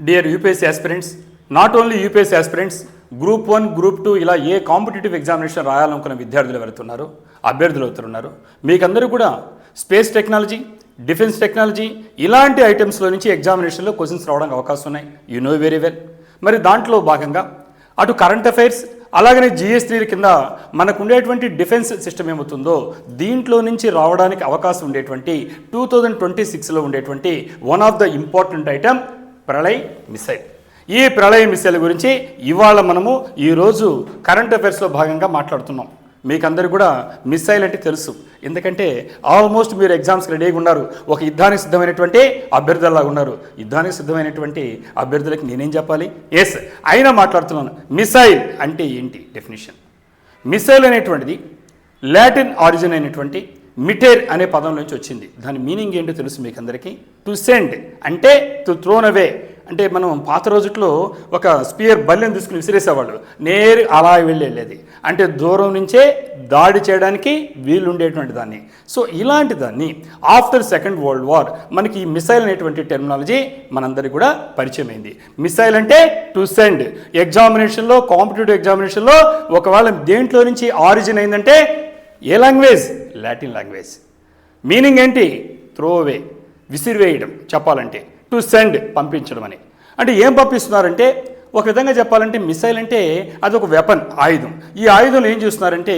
Dear UPSC aspirants, not only UPSC aspirants, group 1, group 2 ఇలా ఏ competitive examination రాయాలనుకున్న విద్యార్థులు ఎవరుతున్నారో, అభ్యర్థులు అవుతున్నారు, మీకందరూ కూడా స్పేస్ టెక్నాలజీ, డిఫెన్స్ టెక్నాలజీ ఇలాంటి ఐటమ్స్లో నుంచి ఎగ్జామినేషన్లో క్వశ్చన్స్ రావడానికి అవకాశం ఉన్నాయి. You know very well. మరి దాంట్లో భాగంగా అటు కరెంట్ అఫైర్స్ అలాగనే GS3 కింద మనకు ఉండేటువంటి డిఫెన్స్ సిస్టమ్ ఏమవుతుందో దీంట్లో నుంచి రావడానికి అవకాశం ఉండేటువంటి 2026లో ఉండేటువంటి one of the important item Pralay missile. ఈ ప్రళయ్ మిసైల్ గురించి ఇవాళ మనము ఈరోజు కరెంట్ అఫైర్స్లో భాగంగా మాట్లాడుతున్నాం. మీకందరూ కూడా మిసైల్ అంటే తెలుసు, ఎందుకంటే ఆల్మోస్ట్ మీరు ఎగ్జామ్స్కి రెడీగా ఉన్నారు. ఒక యుద్ధానికి సిద్ధమైనటువంటి అభ్యర్థుల్లాగా ఉన్నారు. యుద్ధానికి సిద్ధమైనటువంటి అభ్యర్థులకి నేనేం చెప్పాలి? ఎస్, అయినా మాట్లాడుతున్నాను. మిసైల్ అంటే ఏంటి డెఫినేషన్? మిసైల్ అనేటువంటిది లాటిన్ ఆరిజిన్ అయినటువంటి మిటేర్ అనే పదం నుంచి వచ్చింది. దాని మీనింగ్ ఏంటో తెలుసు మీకు అందరికీ. టు సెండ్ అంటే టు థ్రోన్ అవే, అంటే మనం పాత రోజుల్లో ఒక స్పియర్ బల్లెని తీసుకుని విసిరేసేవాళ్ళు, నేరు అలా వెళ్ళేది, అంటే దూరం నుంచే దాడి చేయడానికి వీలు ఉండేటువంటి దాన్ని. సో ఇలాంటి దాన్ని ఆఫ్టర్ సెకండ్ వరల్డ్ వార్ మనకి ఈ మిసైల్ అనేటువంటి టెర్మినాలజీ మనందరికీ కూడా పరిచయం అయింది. మిసైల్ అంటే టు సెండ్. ఎగ్జామినేషన్లో, కాంపిటేటివ్ ఎగ్జామినేషన్లో ఒకవేళ దేంట్లో నుంచి ఆరిజిన్ అయిందంటే ఏ లాంగ్వేజ్? Latin language. మీనింగ్ ఏంటి? త్రో అవే, విసిరివేయడం చెప్పాలంటే. టు సెండ్ పంపించడం అని. అంటే ఏం పంపిస్తున్నారంటే ఒక విధంగా చెప్పాలంటే మిసైల్ అంటే అది ఒక వెపన్, ఆయుధం. ఈ ఆయుధంలో ఏం చేస్తున్నారంటే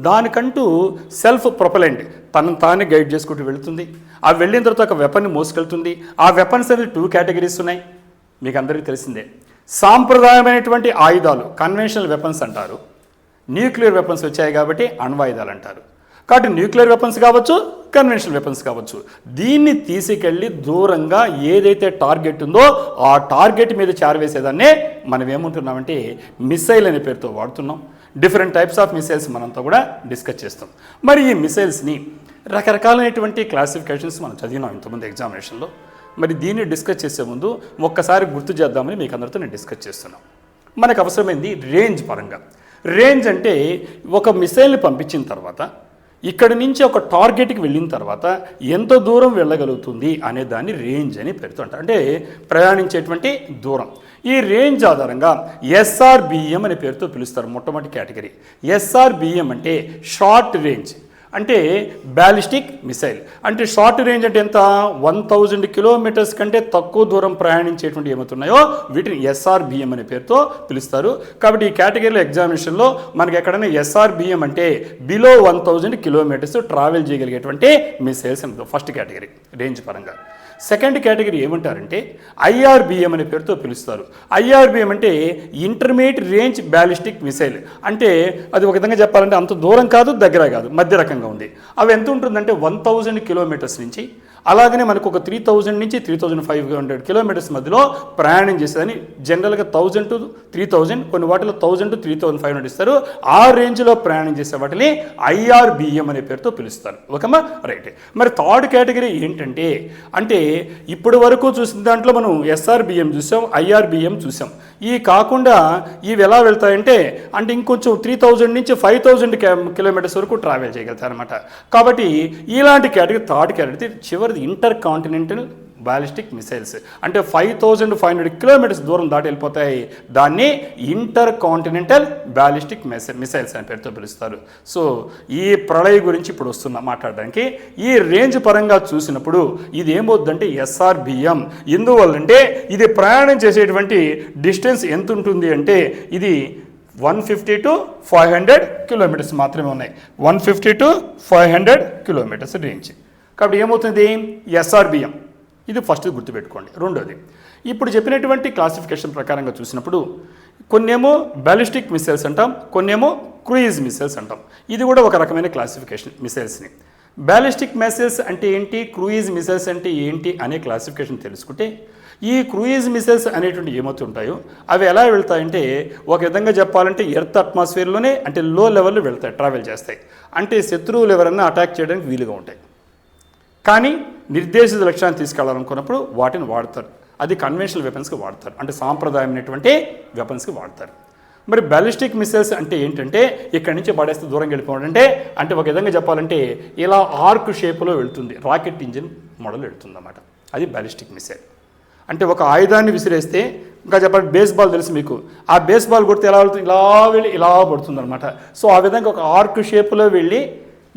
దానికంటూ సెల్ఫ్ ప్రొపలెంట్, తనను తానే గైడ్ చేసుకుంటూ వెళుతుంది. ఆ వెళ్ళిన తర్వాత ఒక వెపన్ని మోసుకెళ్తుంది. ఆ వెపన్స్ అనేది 2 కేటగిరీస్ ఉన్నాయి, మీకు అందరికీ తెలిసిందే. సాంప్రదాయమైనటువంటి ఆయుధాలు, కన్వెన్షనల్ వెపన్స్ అంటారు. న్యూక్లియర్ వెపన్స్ వచ్చాయి కాబట్టి అణ్వాయుధాలు అంటారు. కాబట్టి న్యూక్లియర్ వెపన్స్ కావచ్చు, కన్వెన్షనల్ వెపన్స్ కావచ్చు. దీన్ని తీసుకెళ్ళి దూరంగా ఏదైతే టార్గెట్ ఉందో ఆ టార్గెట్ మీద చేరవేసేదాన్నే మనం ఏమంటున్నామంటే మిసైల్ అనే పేరుతో వాడుతున్నాం. డిఫరెంట్ టైప్స్ ఆఫ్ మిసైల్స్ మనంతా కూడా డిస్కస్ చేస్తాం. మరి ఈ మిసైల్స్ని రకరకాలైనటువంటి క్లాసిఫికేషన్స్ మనం చదివినాం ఇంతకుముందు ఎగ్జామినేషన్లో. మరి దీన్ని డిస్కస్ చేసే ముందు ఒక్కసారి గుర్తు చేద్దామని మీకు అందరితో నేను డిస్కస్ చేస్తున్నాం. మనకు అవసరమైంది రేంజ్ పరంగా. రేంజ్ అంటే ఒక మిసైల్ని పంపించిన తర్వాత ఇక్కడి నుంచి ఒక టార్గెట్కి వెళ్ళిన తర్వాత ఎంత దూరం వెళ్ళగలుగుతుంది అనే దాన్ని రేంజ్ అని పేరుతో అంటారు, అంటే ప్రయాణించేటువంటి దూరం. ఈ రేంజ్ ఆధారంగా SRBM అనే పేరుతో పిలుస్తారు. మొట్టమొదటి కేటగిరీ SRBM అంటే షార్ట్ రేంజ్, అంటే బ్యాలిస్టిక్ మిసైల్. అంటే షార్ట్ రేంజ్ అంటే ఎంత? 1000 కిలోమీటర్స్ కంటే తక్కువ దూరం ప్రయాణించేటువంటి ఏమవుతున్నాయో వీటిని SRBM అనే పేరుతో పిలుస్తారు. కాబట్టి ఈ కేటగిరీలో ఎగ్జామినేషన్లో మనకి ఎక్కడైనా SRBM అంటే బిలో 1000 కిలోమీటర్స్ ట్రావెల్ చేయగలిగేటువంటి మిసైల్స్ అని ఫస్ట్ కేటగిరీ రేంజ్ పరంగా. సెకండ్ కేటగిరీ ఏమంటారంటే IRBM అనే పేరుతో పిలుస్తారు. IRBM అంటే ఇంటర్మీడియట్ రేంజ్ బ్యాలిస్టిక్ మిసైల్. అంటే అది ఒక విధంగా చెప్పాలంటే అంత దూరం కాదు, దగ్గర కాదు, మధ్య రకంగా ఉంది. అవి ఎంత ఉంటుందంటే 1000 కిలోమీటర్స్ నుంచి అలాగనే మనకు ఒక 3000 నుంచి 3500 కిలోమీటర్స్ మధ్యలో ప్రయాణం చేసేదని. జనరల్గా 1000 to 3000, కొన్ని వాటిలో 1000 to 3500 ఇస్తారు. ఆ రేంజ్లో ప్రయాణం చేసే వాటిని IRBM అనే పేరుతో పిలుస్తారు. ఓకేమా? రైట్. మరి థర్డ్ కేటగిరీ ఏంటంటే, అంటే ఇప్పటి వరకు చూసిన దాంట్లో మనం SRBM చూసాం, IRBM చూసాం. ఈ కాకుండా ఇవి ఎలా వెళ్తాయంటే అంటే ఇంకొంచెం 3000 నుంచి 5000 కిలోమీటర్స్ వరకు ట్రావెల్ చేయగలుగుతాయి అనమాట. కాబట్టి ఇలాంటి కేటగిరీ థర్డ్ కేటగిరీ. చివరిది ఇంటర్ కాంటినెంటల్ బ్యాలిస్టిక్ మిసైల్స్, అంటే 5500 కిలోమీటర్స్ దూరం దాటి వెళ్ళిపోతాయి. దాన్ని ఇంటర్ కాంటినెంటల్ బ్యాలిస్టిక్ మిసైల్స్ అనే పేరుతో పిలుస్తారు. సో ఈ ప్రళయ్ గురించి ఇప్పుడు వస్తున్నా మాట్లాడడానికి. ఈ రేంజ్ పరంగా చూసినప్పుడు ఇది ఏమవుతుందంటే SRBM. ఎందువల్లంటే ఇది ప్రయాణం చేసేటువంటి డిస్టెన్స్ ఎంత ఉంటుంది అంటే ఇది 150 to 500 కిలోమీటర్స్ మాత్రమే ఉన్నాయి. 150 to 500 కిలోమీటర్స్ రేంజ్. కాబట్టి ఏమవుతుంది? SRBM. ఇది ఫస్ట్ గుర్తుపెట్టుకోండి. రెండోది, ఇప్పుడు చెప్పినటువంటి క్లాసిఫికేషన్ ప్రకారంగా చూసినప్పుడు కొన్నేమో బ్యాలిస్టిక్ మిసైల్స్ అంటాం, కొన్నేమో క్రూయిజ్ మిసైల్స్ అంటాం. ఇది కూడా ఒక రకమైన క్లాసిఫికేషన్ మిసైల్స్ని. బ్యాలిస్టిక్ మిసైల్స్ అంటే ఏంటి, క్రూయిజ్ మిసైల్స్ అంటే ఏంటి అనే క్లాసిఫికేషన్ తెలుసుకుంటే, ఈ క్రూయిజ్ మిసైల్స్ అనేటువంటి ఏమవుతుంటాయో అవి ఎలా వెళ్తాయంటే ఒక విధంగా చెప్పాలంటే ఎర్త్ అట్మాస్ఫియర్లోనే అంటే లో లెవెల్లో వెళ్తాయి, ట్రావెల్ చేస్తాయి. అంటే శత్రువులు ఎవరన్నా అటాక్ చేయడానికి వీలుగా ఉంటాయి. కానీ నిర్దేశిత లక్ష్యాన్ని తీసుకెళ్లాలనుకున్నప్పుడు వాటిని వాడతారు. అది కన్వెన్షనల్ వెపన్స్కి వాడతారు, అంటే సాంప్రదాయమైనటువంటి వెపన్స్కి వాడతారు. మరి బ్యాలిస్టిక్ మిసైల్స్ అంటే ఏంటంటే ఇక్కడి నుంచి పడేస్తే దూరం వెళ్ళిపోవడం. అంటే ఒక విధంగా చెప్పాలంటే ఇలా ఆర్క్ షేప్లో వెళ్తుంది, రాకెట్ ఇంజిన్ మోడల్ వెళ్తుంది అన్నమాట. అది బ్యాలిస్టిక్ మిసైల్. అంటే ఒక ఆయుధాన్ని విసిరేస్తే, ఇంకా చెప్పండి బేస్బాల్ తెలుసు మీకు, ఆ బేస్బాల్ కొడితే ఎలా వెళ్తుంది, ఇలా వెళ్ళి ఇలా పడుతుంది అనమాట. సో ఆ విధంగా ఒక ఆర్క్ షేప్లో వెళ్ళి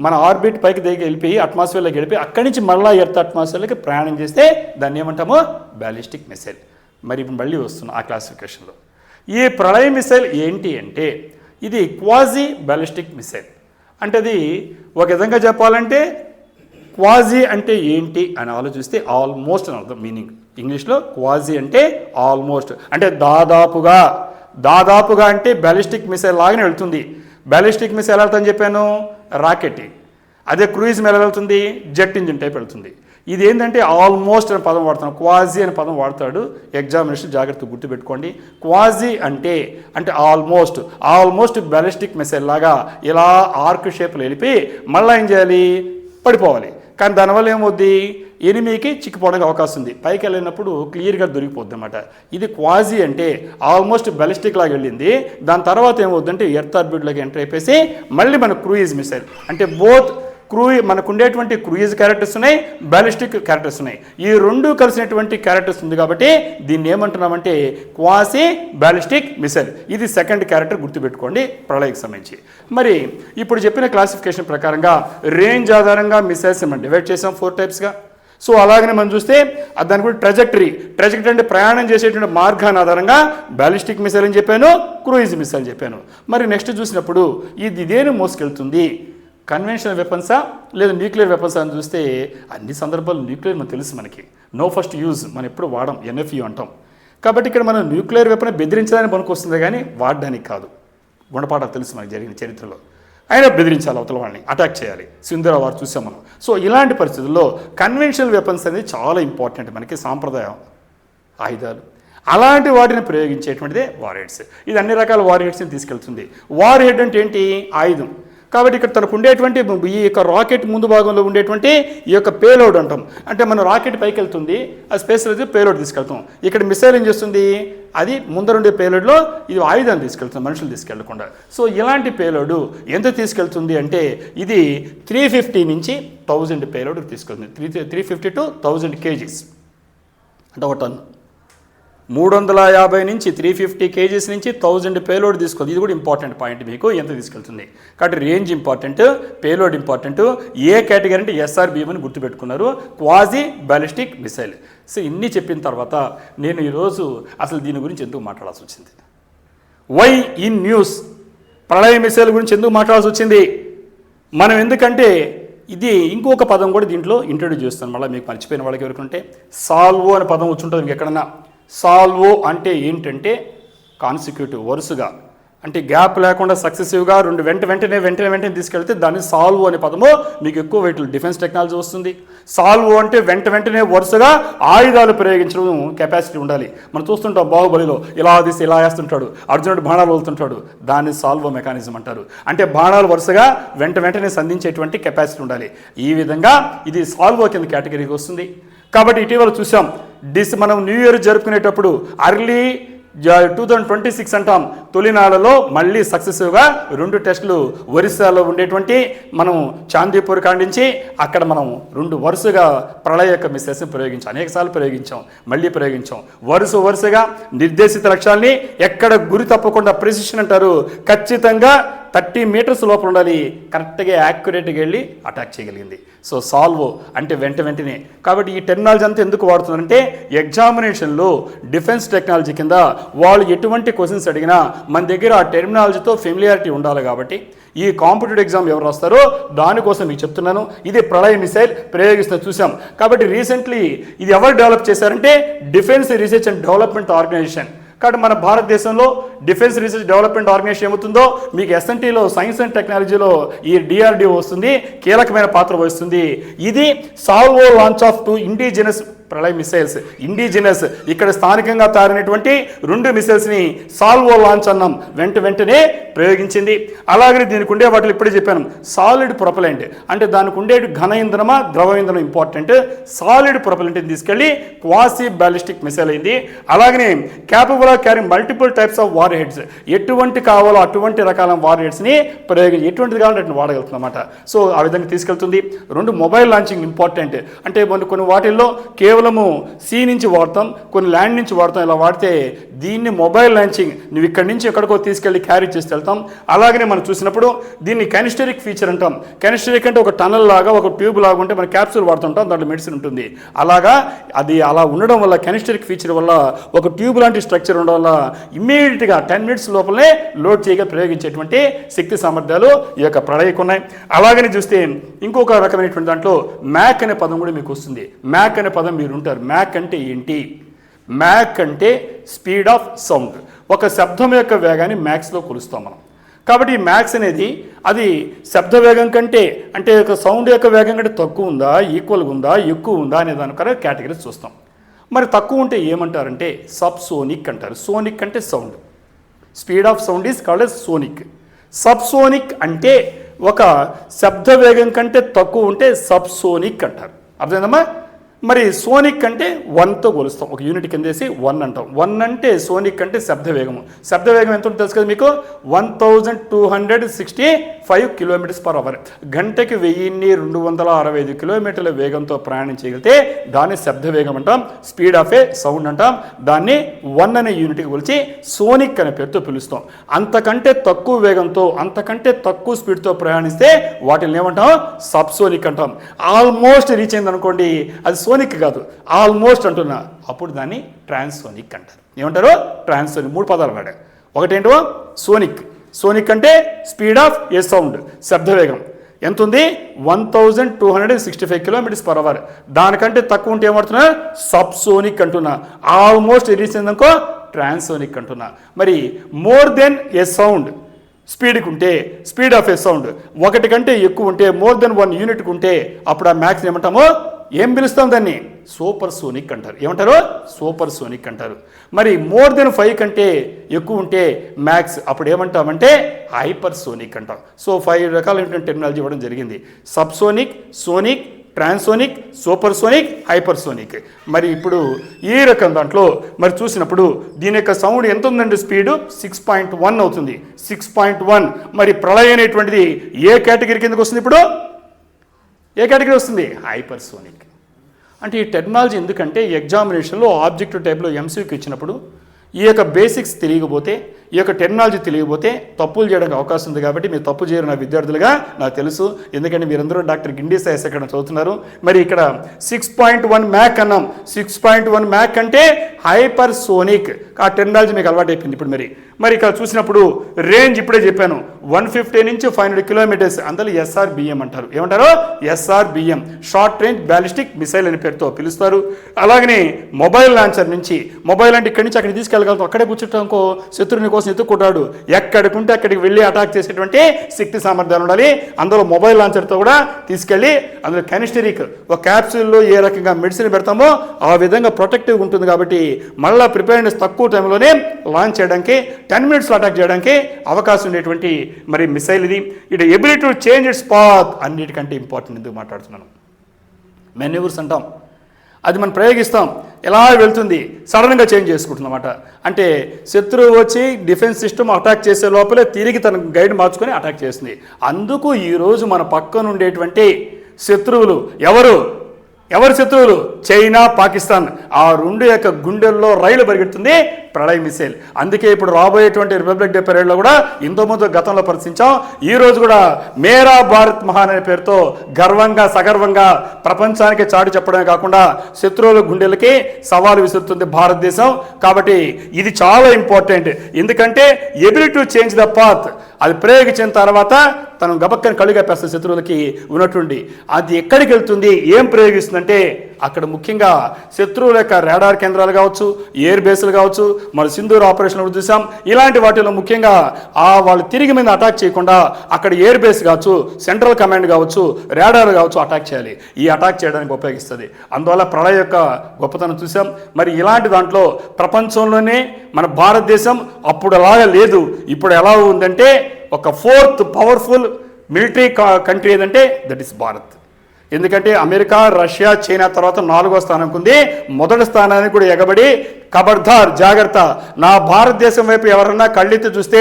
మన ఆర్బిట్ పైకి దిగి వెళ్ళిపోయి అట్మాస్ఫియర్లోకి వెళ్ళిపోయి అక్కడి నుంచి మళ్ళీ ఎర్త్ అట్మాస్ఫియర్లోకి ప్రయాణం చేస్తే దాన్ని ఏమంటామో బ్యాలిస్టిక్ మిసైల్. మరి ఇప్పుడు మళ్ళీ వస్తున్నాం ఆ క్లాసిఫికేషన్లో. ఈ ప్రళయ మిసైల్ ఏంటి అంటే ఇది క్వాజీ బ్యాలిస్టిక్ మిసైల్. అంటే అది ఒక విధంగా చెప్పాలంటే క్వాజీ అంటే ఏంటి అని ఆలోచిస్తే ఆల్మోస్ట్ అని అర్థం మీనింగ్. ఇంగ్లీష్లో క్వాజీ అంటే ఆల్మోస్ట్ అంటే దాదాపుగా అంటే బ్యాలిస్టిక్ మిసైల్ లాగానే వెళ్తుంది. బ్యాలిస్టిక్ మిసైల్ ఎలా వెళ్తుందని చెప్పాను, రాకెట్. అదే క్రూయిజ్ మీద వెళ్తుంది, జెట్ ఇంజిన్ టైప్ వెళ్తుంది. ఇది ఏంటంటే ఆల్మోస్ట్ అనే పదం వాడుతున్నాం, క్వాజీ అనే పదం వాడతాడు ఎగ్జామినేషన్, జాగ్రత్తగా గుర్తుపెట్టుకోండి. క్వాజీ అంటే ఆల్మోస్ట్ బ్యాలిస్టిక్ మిసైల్ లాగా ఇలా ఆర్క్ షేప్లో వెళ్ళిపోయి మళ్ళీ ఏం చేయాలి, పడిపోవాలి. కానీ దానివల్ల ఏమవుద్ది, ఎనిమికి చిక్కిపోవడానికి అవకాశం ఉంది. పైకి వెళ్ళినప్పుడు క్లియర్గా దొరికిపోద్ది అనమాట. ఇది క్వాజీ అంటే ఆల్మోస్ట్ బ్యాలిస్టిక్ లాగా వెళ్ళింది. దాని తర్వాత ఏమవుద్దంటే ఎర్త్ ఆర్బిట్లోకి ఎంటర్ అయిపోయి మళ్ళీ మన క్రూయిజ్ మిసైల్ అంటే బోత్ మనకు ఉండేటువంటి క్రూయిజ్ క్యారెక్టర్స్ ఉన్నాయి, బ్యాలిస్టిక్ క్యారెక్టర్స్ ఉన్నాయి. ఈ రెండు కలిసినటువంటి క్యారెక్టర్స్ ఉంది కాబట్టి దీన్ని ఏమంటున్నామంటే క్వాసీ బ్యాలిస్టిక్ మిసైల్. ఇది సెకండ్ క్యారెక్టర్ గుర్తుపెట్టుకోండి ప్రళయకు సంబంధించి. మరి ఇప్పుడు చెప్పిన క్లాసిఫికేషన్ ప్రకారంగా రేంజ్ ఆధారంగా మిసైల్స్ మనం డివైడ్ చేసాం 4 టైప్స్గా. సో అలాగనే మనం చూస్తే దాని కూడా ట్రెజెక్టరీ అంటే ప్రయాణం చేసేటువంటి మార్గాన్ని ఆధారంగా బ్యాలిస్టిక్ మిసైల్ అని చెప్పాను, క్రూయిజ్ మిసైల్ చెప్పాను. మరి నెక్స్ట్ చూసినప్పుడు ఇది ఇదేను మోసుకెళ్తుంది, కన్వెన్షనల్ వెపన్సా లేదా న్యూక్లియర్ వెపన్సా అని చూస్తే అన్ని సందర్భాలు న్యూక్లియర్ మనకు తెలుసు, మనకి నో ఫస్ట్ యూజ్ మనం ఎప్పుడు వాడడం, NFU అంటాం. కాబట్టి ఇక్కడ మనం న్యూక్లియర్ వెపన్ బెదిరించడానికి మనకు వస్తుంది కానీ వాడడానికి కాదు. గుణపాఠాలు తెలుసు మనకి జరిగిన చరిత్రలో. అయినా బెదిరించాలి, అవతల వాళ్ళని అటాక్ చేయాలి, సింధూరా వారు చూసాం మనం. సో ఇలాంటి పరిస్థితుల్లో కన్వెన్షనల్ వెపన్స్ అనేది చాలా ఇంపార్టెంట్ మనకి, సాంప్రదాయ ఆయుధాలు. అలాంటి వాటిని ప్రయోగించేటువంటిదే వార్ హెడ్స్. ఇది అన్ని రకాల వార్ హెడ్స్ని తీసుకెళ్తుంది. వార్ హెడ్ అంటే ఏంటి, ఆయుధం. కాబట్టి ఇక్కడ తనకు ఉండేటువంటి ఈ యొక్క రాకెట్ ముందు భాగంలో ఉండేటువంటి ఈ యొక్క పేలోడ్ అంటాం. అంటే మన రాకెట్ పైకి వెళ్తుంది, ఆ స్పేస్లో పేలోడ్ తీసుకెళ్తాం. ఇక్కడ మిసైల్ ఏం చేస్తుంది, అది ముందరుండే పేలోడ్లో ఇది ఆయుధాన్ని తీసుకెళ్తుంది, మనుషులు తీసుకెళ్లకుండా. సో ఇలాంటి పేలోడు ఎంత తీసుకెళ్తుంది అంటే ఇది 350 నుంచి 1000 పేలోడ్ తీసుకెళ్తుంది. 350 to 1000 kgs అంటే ఒక టన్ను. 350 నుంచి 350 kgs నుంచి 1000 పేలోడ్ తీసుకుంది. ఇది కూడా ఇంపార్టెంట్ పాయింట్ మీకు, ఎంత తీసుకెళ్తుంది. కాబట్టి రేంజ్ ఇంపార్టెంట్, పేలోడ్ ఇంపార్టెంట్. ఏ కేటగిరీ అంటే SRBM అని గుర్తుపెట్టుకున్నారు, క్వాజీ బ్యాలిస్టిక్ మిసైల్. సో ఇన్ని చెప్పిన తర్వాత నేను ఈరోజు అసలు దీని గురించి ఎందుకు మాట్లాడాల్సి వచ్చింది, why in news Pralaya missile గురించి ఎందుకు మాట్లాడాల్సి వచ్చింది మనం, ఎందుకంటే ఇది ఇంకొక పదం కూడా దీంట్లో ఇంట్రొడ్యూస్ చేస్తాను. మళ్ళీ మీకు మర్చిపోయిన వాళ్ళకి ఎవరికంటే సాల్వో అనే పదం వచ్చి ఉంటుంది మీకు ఎక్కడన్నా. సాల్వో అంటే ఏంటంటే కాన్సిక్యూటివ్, వరుసగా, అంటే గ్యాప్ లేకుండా సక్సెసివ్గా రెండు వెంటనే తీసుకెళ్తే దాన్ని సాల్వో అనే పదము మీకు ఎక్కువ వీటిలో డిఫెన్స్ టెక్నాలజీ వస్తుంది. సాల్వో అంటే వెంటనే వరుసగా ఆయుధాలు ప్రయోగించడం కెపాసిటీ ఉండాలి. మనం చూస్తుంటాం బాహుబలిలో ఇలా తీసి ఇలా వేస్తుంటాడు, అర్జునుడు బాణాలు వదులుతుంటాడు, దాన్ని సాల్వో మెకానిజం అంటారు. అంటే బాణాలు వరుసగా వెంటనే సంధించేటువంటి కెపాసిటీ ఉండాలి. ఈ విధంగా ఇది సాల్వో కింద కేటగిరీకి వస్తుంది. కాబట్టి ఇటీవల చూసాం, మనం న్యూ ఇయర్ జరుపుకునేటప్పుడు అర్లీ 2026 అంటాం, తొలినాళ్ళలో మళ్ళీ సక్సెసివ్గా 2 టెస్టులు ఒరిస్సాలో ఉండేటువంటి మనం చాందీపూర్ కాండించి అక్కడ మనం 2 వరుసగా ప్రళయ యొక్క మిసైల్స్ని ప్రయోగించాం. అనేకసార్లు ప్రయోగించాం. వరుసగా నిర్దేశిత లక్ష్యాల్ని ఎక్కడ గురి తప్పకుండా ప్రెసిషన్ అంటారు, ఖచ్చితంగా 30 మీటర్స్ లోపల ఉండాలి, కరెక్ట్గా యాక్యురేట్గా వెళ్ళి అటాక్ చేయగలిగింది. సో సాల్వో అంటే వెంటనే. కాబట్టి ఈ టెక్నాలజీ అంతా ఎందుకు వాడుతున్నారంటే ఎగ్జామినేషన్లో డిఫెన్స్ టెక్నాలజీ కింద వాళ్ళు ఎటువంటి క్వశ్చన్స్ అడిగినా మన దగ్గర ఆ టెర్మినాలజీతో ఫెమిలియారిటీ ఉండాలి. కాబట్టి ఈ కాంపిటేటివ్ ఎగ్జామ్ ఎవరు రాస్తారో దానికోసం మీకు చెప్తున్నాను. ఇది ప్రళయ మిసైల్ ప్రయోగిస్తున్న చూసాం. కాబట్టి రీసెంట్లీ ఇది ఎవరు డెవలప్ చేశారంటే defence research and development organisation. కాబట్టి మన భారతదేశంలో డిఫెన్స్ రీసెర్చ్ డెవలప్మెంట్ ఆర్గనైజేషన్ ఏమవుతుందో మీకు SNTలో సైన్స్ అండ్ టెక్నాలజీలో ఈ DRDO వస్తుంది, కీలకమైన పాత్ర వహిస్తుంది. ఇది సాల్వో launch of 2 indigenous Pralaya missiles. Indigenous ఇక్కడ స్థానికంగా తయారైనటువంటి 2 మిసైల్స్ని సాల్వో లాంచ్ అన్నాం, వెంటనే ప్రయోగించింది. అలాగే దీనికి ఉండే వాటిలో ఇప్పుడే చెప్పాను, సాలిడ్ ప్రొపలెంట్ అంటే దానికి ఉండే ఘన ఇంధనమా ద్రవ ఇంధనం ఇంపార్టెంట్. సాలిడ్ ప్రొపలెంట్ని తీసుకెళ్ళి క్వాసీ బ్యాలిస్టిక్ మిసైల్ అయింది. అలాగనే capable of carrying multiple types of war heads, ఎటువంటి కావాలో అటువంటి రకాల వార్ హెడ్స్ని ప్రయోగించి ఎటువంటిది కావాలంటే వాడగలుగుతుంది అన్నమాట. సో ఆ విధంగా తీసుకెళ్తుంది. 2 మొబైల్ లాంచింగ్ ఇంపార్టెంట్, అంటే కొన్ని వాటిల్లో కేవలం కేవలము సీ నుంచి వాడతాం, కొన్ని ల్యాండ్ నుంచి వాడతాం. ఇలా వాడితే దీన్ని మొబైల్ లాంచింగ్, నువ్వు ఇక్కడి నుంచి ఎక్కడికో తీసుకెళ్ళి క్యారీ చేసి వెళ్తాం. అలాగనే మనం చూసినప్పుడు దీన్ని కెనిస్టరిక్ ఫీచర్ అంటాం. కెనిస్టరిక్ అంటే ఒక టనల్ లాగా, ఒక ట్యూబ్ లాగా ఉంటే మనం క్యాప్సూల్ వాడుతుంటాం, దాంట్లో మెడిసిన్ ఉంటుంది. అలాగా అది అలా ఉండడం వల్ల, కెనిస్టరిక్ ఫీచర్ వల్ల, ఒక ట్యూబ్ లాంటి స్ట్రక్చర్ ఉండడం వల్ల ఇమ్మీడియట్గా 10 minutes లోపలనే లోడ్ చేయగా ప్రయోగించేటువంటి శక్తి సామర్థ్యాలు ఈ యొక్క ప్రళయకు ఉన్నాయి. అలాగని చూస్తే ఇంకొక రకమైనటువంటి దాంట్లో మ్యాక్ అనే పదం కూడా మీకు వస్తుంది. మ్యాక్ అనే పదం మీరు ఉంటారు. మ్యాక్ అంటే ఏంటి? మ్యాక్ అంటే స్పీడ్ ఆఫ్ సౌండ్. ఒక శబ్దం యొక్క వేగాన్ని మ్యాక్స్లో కొలుస్తాం మనం. కాబట్టి ఈ మ్యాక్స్ అనేది అది శబ్ద వేగం కంటే, అంటే ఒక సౌండ్ యొక్క వేగం కంటే తక్కువ ఉందా, ఈక్వల్గా ఉందా, ఎక్కువ ఉందా అనే దానికన్నా కేటగిరీస్ చూస్తాం. మరి తక్కువ ఉంటే ఏమంటారంటే సబ్ సోనిక్ అంటారు. సోనిక్ అంటే sound. Speed of sound is called as sonic. Sub sonic అంటే ఒక శబ్ద వేగం కంటే తక్కువ ఉంటే సబ్ సోనిక్ అంటారు. అర్థమైందమ్మా? మరి సోనిక్ అంటే 1తో కొలుస్తాం. ఒక యూనిట్ కిందేసి 1 అంటాం. 1 అంటే సోనిక్ అంటే శబ్ద వేగము. శబ్ద వేగం ఎంత ఉంటుంది తెలుసు కదా మీకు? 1265 km/h. గంటకి 1265 కిలోమీటర్ల వేగంతో ప్రయాణం చేయగలిగితే దాన్ని శబ్ద వేగం అంటాం. స్పీడ్ ఆఫ్ ఏ సౌండ్ అంటాం. దాన్ని 1 అనే యూనిట్కి కొలిచి సోనిక్ అనే పేరుతో పిలుస్తాం. అంతకంటే తక్కువ వేగంతో, అంతకంటే తక్కువ స్పీడ్తో ప్రయాణిస్తే వాటిని ఏమంటాం? సబ్ సోనిక్ అంటాం. ఆల్మోస్ట్ రీచ్ అయింది అనుకోండి, అది సోనిక్ కాదు, ఆల్మోస్ట్ అంటున్నా, అప్పుడు దాన్ని ట్రాన్సోనిక్ అంటారు. ఏమంటారు? ట్రాన్సోనిక్. 3 పదాలు వాడా. ఒకటేంటో సోనిక్. సోనిక్ అంటే స్పీడ్ ఆఫ్ ఏ సౌండ్, శబ్దవేగం ఎంత ఉంది? 1265 km/h. దానికంటే తక్కువ ఉంటే ఏమవుతున్నా? సబ్ సోనిక్ అంటున్నా. ఆల్మోస్ట్ రీచ్ అయిందనుకో ట్రాన్సోనిక్ అంటున్నా. మరి మోర్ దెన్ ఏ సౌండ్ స్పీడ్కి ఉంటే, స్పీడ్ ఆఫ్ ఏ సౌండ్ 1 కంటే ఎక్కువ ఉంటే, మోర్ దెన్ 1 యూనిట్కి ఉంటే అప్పుడు ఆ మ్యాక్స్ ఏమంటామో, ఏం పిలుస్తాం దాన్ని? సూపర్ సోనిక్ అంటారు. ఏమంటారు? సూపర్ సోనిక్ అంటారు. మరి మోర్ దెన్ 5 కంటే ఎక్కువ ఉంటే మ్యాక్స్, అప్పుడు ఏమంటామంటే హైపర్ సోనిక్ అంటాం. సో 5 రకాలైనటువంటి టెక్నాలజీ ఇవ్వడం జరిగింది. Sub sonic, sonic, transonic, super sonic, hyper sonic. మరి ఇప్పుడు ఈ రకం దాంట్లో మరి చూసినప్పుడు దీని యొక్క సౌండ్ ఎంత ఉందండి? స్పీడు 6.1 అవుతుంది. 6.1. మరి ప్రళయం అనేటువంటిది ఏ కేటగిరీ కిందకి వస్తుంది? ఇప్పుడు ఏ కేటగిరీ వస్తుంది? Hyper sonic. అంటే ఈ టెక్నాలజీ ఎందుకంటే ఎగ్జామినేషన్లో ఆబ్జెక్టివ్ టైప్లో ఎంసీక్యూ ఇచ్చినప్పుడు ఈ యొక్క బేసిక్స్ తెలియకపోతే, ఈ యొక్క టెక్నాలజీ తెలియకపోతే తప్పులు చేయడానికి అవకాశం ఉంది. కాబట్టి మీరు తప్పు చేయరు నా విద్యార్థులుగా నాకు తెలుసు. ఎందుకంటే మీరందరూ డాక్టర్ గిండి సైన్స్ ఎక్కడ చదువుతున్నారు. మరి ఇక్కడ 6.1 మ్యాక్ అన్నాం. 6.1 మ్యాక్ అంటే హైపర్ సోనిక్. ఆ టెక్నాలజీ మీకు అలవాటు అయిపోయింది. ఇప్పుడు మరి ఇక్కడ చూసినప్పుడు రేంజ్ ఇప్పుడే చెప్పాను, 150 నుంచి 500 కిలోమీటర్స్. అందులో SRBM అంటారు. ఏమంటారు? SRBM, short range ballistic missile అనే పేరుతో పిలుస్తారు. అలాగనే మొబైల్ లాంచర్ నుంచి, మొబైల్ అంటే ఇక్కడి నుంచి అక్కడికి తీసుకెళ్ళగలుగుతాం. అక్కడే కూర్చుంటాకో శత్రువుని కోసం ఎత్తుకుంటాడు. ఎక్కడికుంటే అక్కడికి వెళ్ళి అటాక్ చేసేటువంటి శక్తి సామర్థ్యాలు ఉండాలి. అందులో మొబైల్ లాంచర్తో కూడా తీసుకెళ్ళి అందులో కెనిస్టరిక్ ఒక క్యాప్సూల్లో ఏ రకంగా మెడిసిన్ పెడతామో ఆ విధంగా ప్రొటెక్టివ్గా ఉంటుంది. కాబట్టి మళ్ళీ ప్రిపేర్నెస్ తక్కువ టైంలోనే లాంచ్ చేయడానికి, 10 minutes అటాక్ చేయడానికి అవకాశం ఉండేటువంటి మరి మిసైల్ ఇది. It ability to change it's path. అన్నిటికంటే ఇంపార్టెంట్ ఎందుకు మాట్లాడుతున్నాను? మెన్యూవర్స్ అంటాం. అది మనం ప్రయోగిస్తాం, ఎలా వెళ్తుంది సడన్గా చేంజ్ చేసుకుంటుందన్నమాట. అంటే శత్రువు వచ్చి డిఫెన్స్ సిస్టమ్ అటాక్ చేసే లోపలే తిరిగి తన గైడ్ మార్చుకొని అటాక్ చేస్తుంది. అందుకు ఈరోజు మన పక్కన ఉండేటువంటి శత్రువులు ఎవరు శత్రువులు? చైనా, పాకిస్తాన్. ఆ 2 యొక్క గుండెల్లో రైలు పరిగెడుతుంది ప్రళయ్ మిసైల్. అందుకే ఇప్పుడు రాబోయేటువంటి రిపబ్లిక్ డే పరేడ్లో కూడా ఇంతకుముందు గతంలో పరిశీలించాం. ఈ రోజు కూడా మేరా భారత్ మహాన్ అనే పేరుతో గర్వంగా సగర్వంగా ప్రపంచానికి చాటి చెప్పడమే కాకుండా శత్రువుల గుండెలకి సవాలు విసురుతుంది భారతదేశం. కాబట్టి ఇది చాలా ఇంపార్టెంట్. ఎందుకంటే ability to change the path, అది ప్రయోగించిన తర్వాత తను గబక్కని కళ్ళు కప్పేస్తుంది శత్రువులకి ఉన్నటువంటి. అది ఎక్కడికి వెళ్తుంది, ఏం ప్రయోగిస్తుందంటే అక్కడ ముఖ్యంగా శత్రువుల యొక్క రాడార్ కేంద్రాలు కావచ్చు, ఎయిర్ బేస్లు కావచ్చు, మన సింధూర్ ఆపరేషన్ చూసాం. ఇలాంటి వాటిలో ముఖ్యంగా వాళ్ళు తిరిగి మీద అటాక్ చేయకుండా అక్కడ ఎయిర్ బేస్ కావచ్చు, సెంట్రల్ కమాండ్ కావచ్చు, రాడార్ కావచ్చు అటాక్ చేయాలి. ఈ అటాక్ చేయడానికి ఉపయోగిస్తుంది. అందువల్ల ప్రళయ యొక్క గొప్పతనం చూసాం. మరి ఇలాంటి దాంట్లో ప్రపంచంలోనే మన భారతదేశం అప్పుడు అలాగా లేదు, ఇప్పుడు ఎలా ఉందంటే ఒక 4th పవర్ఫుల్ మిలిటరీ కంట్రీ ఏదంటే దట్ ఈస్ భారత్. ఎందుకంటే అమెరికా, రష్యా, చైనా తర్వాత 4వ స్థానంకి ఉంది. మొదటి స్థానానికి కూడా ఎగబడి ఖబర్దార్ జాగ్రత్త, నా భారతదేశం వైపు ఎవరన్నా కళ్ళెత్తి చూస్తే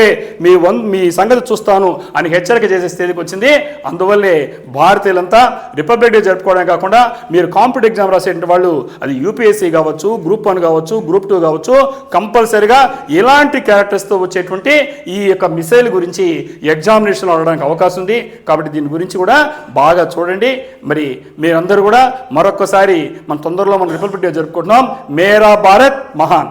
మీ సంగతి చూస్తాను అని హెచ్చరిక చేసే స్థితికి వచ్చింది. అందువల్లే భారతీయులంతా రిపబ్లిక్ డే జరుపుకోవడం కాకుండా మీరు కాంపిటేటివ్ ఎగ్జామ్ రాసేటువంటి వాళ్ళు, అది యూపీఎస్సీ కావచ్చు, గ్రూప్ 1 కావచ్చు, గ్రూప్ 2 కావచ్చు, కంపల్సరిగా ఇలాంటి క్యారెక్టర్స్తో వచ్చేటువంటి ఈ యొక్క మిసైల్ గురించి ఎగ్జామినేషన్లో అడగడానికి అవకాశం ఉంది. కాబట్టి దీని గురించి కూడా బాగా చూడండి. మరి మీరందరూ కూడా మరొక్కసారి మన తొందరలో మనం రిపబ్లిక్ డే జరుపుకుంటున్నాం. మేరా భారత్ మహాన్.